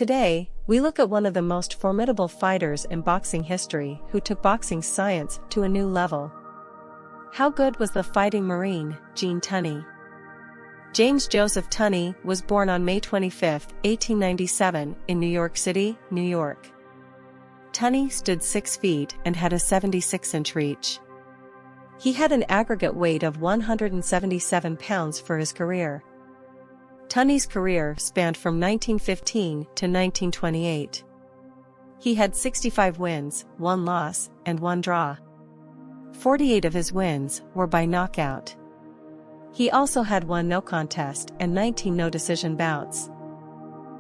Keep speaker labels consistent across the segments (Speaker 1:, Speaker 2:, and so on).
Speaker 1: Today, we look at one of the most formidable fighters in boxing history who took boxing science to a new level. How good was the Fighting Marine, Gene Tunney? James Joseph Tunney was born on May 25, 1897, in New York City, New York. Tunney stood 6 feet and had a 76-inch reach. He had an aggregate weight of 177 pounds for his career. Tunney's career spanned from 1915 to 1928. He had 65 wins, 1 loss, and 1 draw. 48 of his wins were by knockout. He also had 1 no contest and 19 no-decision bouts.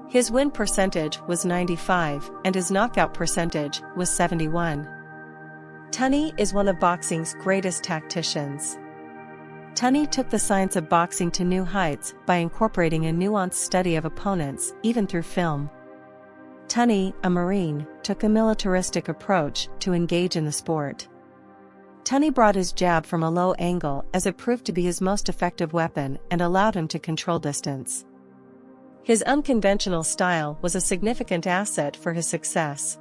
Speaker 1: His win percentage was 95 and his knockout percentage was 71. Tunney is one of boxing's greatest tacticians. Tunney took the science of boxing to new heights by incorporating a nuanced study of opponents, even through film. Tunney, a Marine, took a militaristic approach to engage in the sport. Tunney brought his jab from a low angle as it proved to be his most effective weapon and allowed him to control distance. His unconventional style was a significant asset for his success.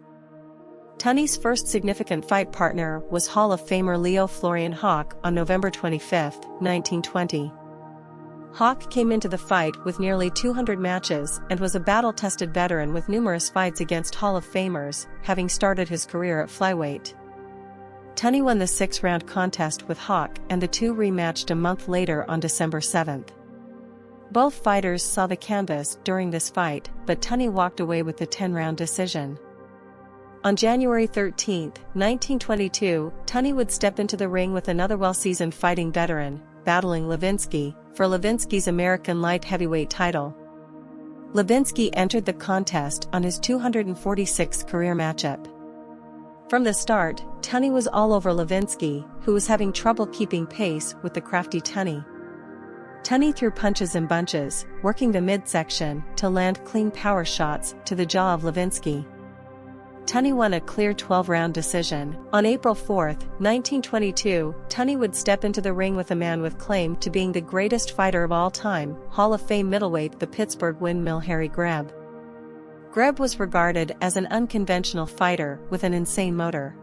Speaker 1: Tunney's first significant fight partner was Hall of Famer Leo Florian Hawk on November 25, 1920. Hawk came into the fight with nearly 200 matches and was a battle-tested veteran with numerous fights against Hall of Famers, having started his career at flyweight. Tunney won the 6-round contest with Hawk and the two rematched a month later on December 7. Both fighters saw the canvas during this fight, but Tunney walked away with the 10-round decision. On January 13, 1922, Tunney would step into the ring with another well-seasoned fighting veteran, battling Levinsky, for Levinsky's American light heavyweight title. Levinsky entered the contest on his 246th career matchup. From the start, Tunney was all over Levinsky, who was having trouble keeping pace with the crafty Tunney. Tunney threw punches in bunches, working the midsection to land clean power shots to the jaw of Levinsky. Tunney won a clear 12-round decision. On April 4, 1922, Tunney would step into the ring with a man with claim to being the greatest fighter of all time, Hall of Fame middleweight the Pittsburgh Windmill Harry Greb. Greb was regarded as an unconventional fighter with an insane motor.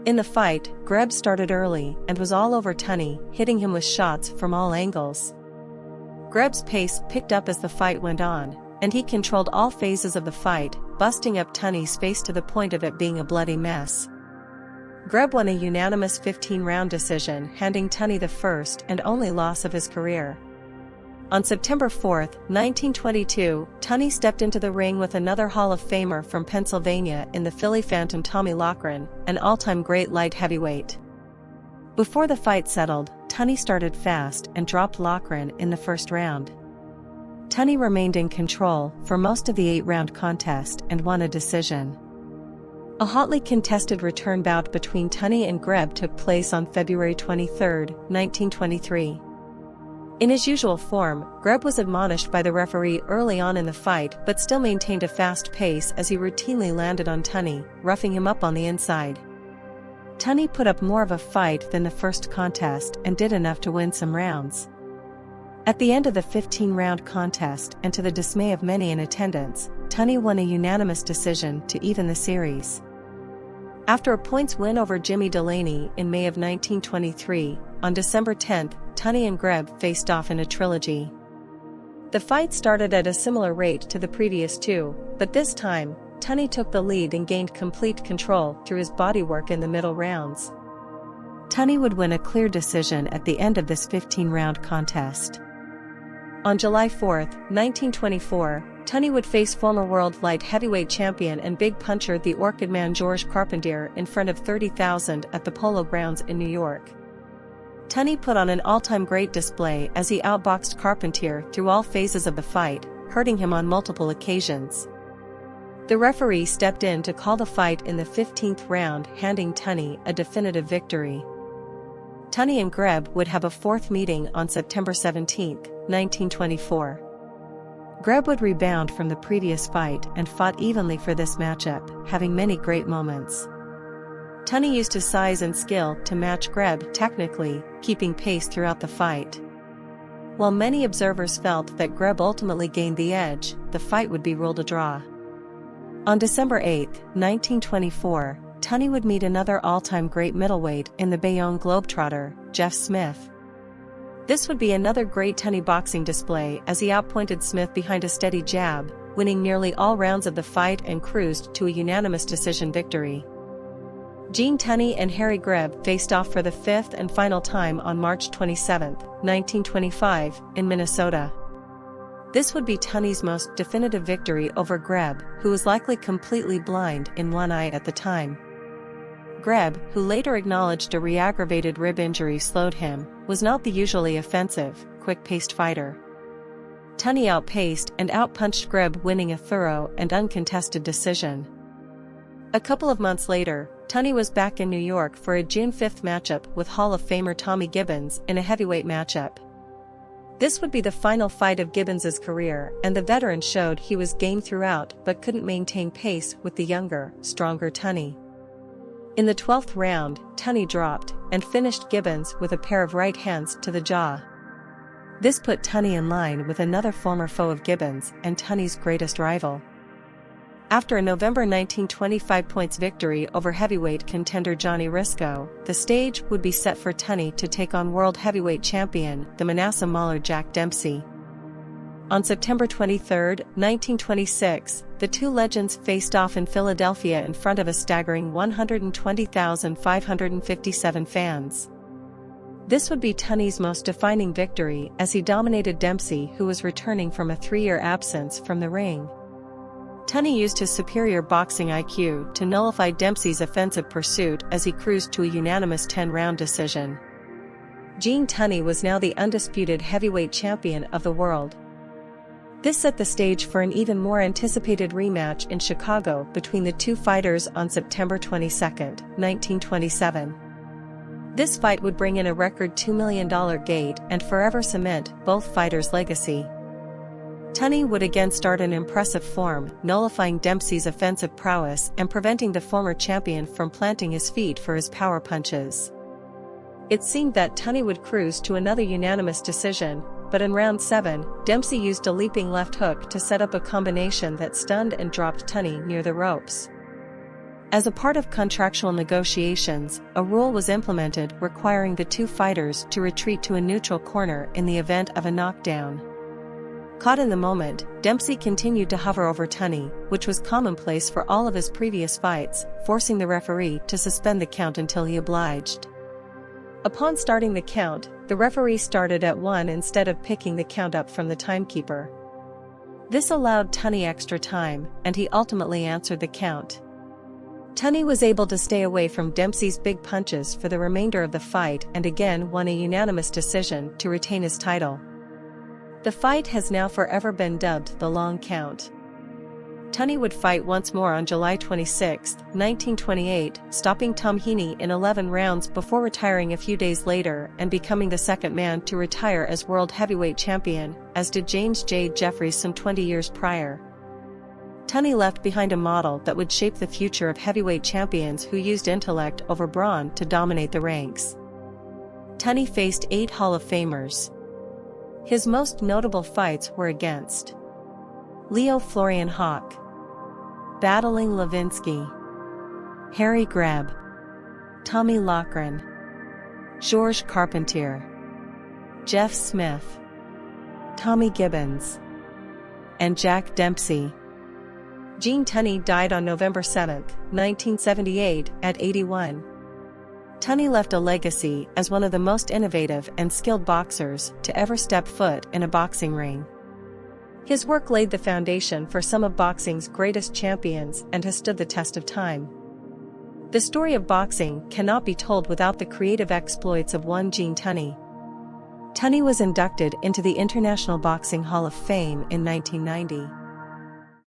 Speaker 1: In the fight, Greb started early and was all over Tunney, hitting him with shots from all angles. Greb's pace picked up as the fight went on, and he controlled all phases of the fight, busting up Tunney's face to the point of it being a bloody mess. Greb won a unanimous 15-round decision, handing Tunney the first and only loss of his career. On September 4, 1922, Tunney stepped into the ring with another Hall of Famer from Pennsylvania in the Philly Phantom Tommy Loughran, an all-time great light heavyweight. Before the fight settled, Tunney started fast and dropped Loughran in the first round. Tunney remained in control for most of the 8-round contest and won a decision. A hotly contested return bout between Tunney and Greb took place on February 23, 1923. In his usual form, Greb was admonished by the referee early on in the fight but still maintained a fast pace as he routinely landed on Tunney, roughing him up on the inside. Tunney put up more of a fight than the first contest and did enough to win some rounds. At the end of the 15-round contest and to the dismay of many in attendance, Tunney won a unanimous decision to even the series. After a points win over Jimmy Delaney in May of 1923, on December 10, Tunney and Greb faced off in a trilogy. The fight started at a similar rate to the previous two, but this time, Tunney took the lead and gained complete control through his bodywork in the middle rounds. Tunney would win a clear decision at the end of this 15-round contest. On July 4, 1924, Tunney would face former world light heavyweight champion and big puncher the Orchid Man Georges Carpentier in front of 30,000 at the Polo Grounds in New York. Tunney put on an all-time great display as he outboxed Carpentier through all phases of the fight, hurting him on multiple occasions. The referee stepped in to call the fight in the 15th round, handing Tunney a definitive victory. Tunney and Greb would have a 4th meeting on September 17, 1924. Greb would rebound from the previous fight and fought evenly for this matchup, having many great moments. Tunney used his size and skill to match Greb technically, keeping pace throughout the fight. While many observers felt that Greb ultimately gained the edge, the fight would be ruled a draw. On December 8, 1924, Tunney would meet another all-time great middleweight in the Bayonne Globetrotter, Jeff Smith. This would be another great Tunney boxing display as he outpointed Smith behind a steady jab, winning nearly all rounds of the fight and cruised to a unanimous decision victory. Gene Tunney and Harry Greb faced off for the fifth and final time on March 27, 1925, in Minnesota. This would be Tunney's most definitive victory over Greb, who was likely completely blind in one eye at the time. Greb, who later acknowledged a re-aggravated rib injury slowed him, was not the usually offensive, quick-paced fighter. Tunney outpaced and outpunched Greb, winning a thorough and uncontested decision. A couple of months later, Tunney was back in New York for a June 5 matchup with Hall of Famer Tommy Gibbons in a heavyweight matchup. This would be the final fight of Gibbons's career, and the veteran showed he was game throughout but couldn't maintain pace with the younger, stronger Tunney. In the 12th round, Tunney dropped and finished Gibbons with a pair of right hands to the jaw. This put Tunney in line with another former foe of Gibbons and Tunney's greatest rival. After a November 1925 points victory over heavyweight contender Johnny Risco, the stage would be set for Tunney to take on world heavyweight champion, the Manasseh Mauler Jack Dempsey. On September 23, 1926, the two legends faced off in Philadelphia in front of a staggering 120,557 fans. This would be Tunney's most defining victory as he dominated Dempsey, who was returning from a 3-year absence from the ring. Tunney used his superior boxing IQ to nullify Dempsey's offensive pursuit as he cruised to a unanimous 10-round decision. Gene Tunney was now the undisputed heavyweight champion of the world. This set the stage for an even more anticipated rematch in Chicago between the two fighters on September 22, 1927. This fight would bring in a record $2 million gate and forever cement both fighters' legacy. Tunney would again start in impressive form, nullifying Dempsey's offensive prowess and preventing the former champion from planting his feet for his power punches. It seemed that Tunney would cruise to another unanimous decision, but in round 7, Dempsey used a leaping left hook to set up a combination that stunned and dropped Tunney near the ropes. As a part of contractual negotiations, a rule was implemented requiring the two fighters to retreat to a neutral corner in the event of a knockdown. Caught in the moment, Dempsey continued to hover over Tunney, which was commonplace for all of his previous fights, forcing the referee to suspend the count until he obliged. Upon starting the count, the referee started at 1 instead of picking the count up from the timekeeper. This allowed Tunney extra time, and he ultimately answered the count. Tunney was able to stay away from Dempsey's big punches for the remainder of the fight and again won a unanimous decision to retain his title. The fight has now forever been dubbed the Long Count. Tunney would fight once more on July 26, 1928, stopping Tom Heaney in 11 rounds before retiring a few days later and becoming the second man to retire as world heavyweight champion, as did James J. Jeffries some 20 years prior. Tunney left behind a model that would shape the future of heavyweight champions who used intellect over brawn to dominate the ranks. Tunney faced 8 Hall of Famers. His most notable fights were against Leo Florian Hawk, Battling Levinsky, Harry Greb, Tommy Loughran, Georges Carpentier, Jeff Smith, Tommy Gibbons, and Jack Dempsey. Gene Tunney died on November 7, 1978, at 81. Tunney left a legacy as one of the most innovative and skilled boxers to ever step foot in a boxing ring. His work laid the foundation for some of boxing's greatest champions and has stood the test of time. The story of boxing cannot be told without the creative exploits of one Gene Tunney. Tunney was inducted into the International Boxing Hall of Fame in 1990.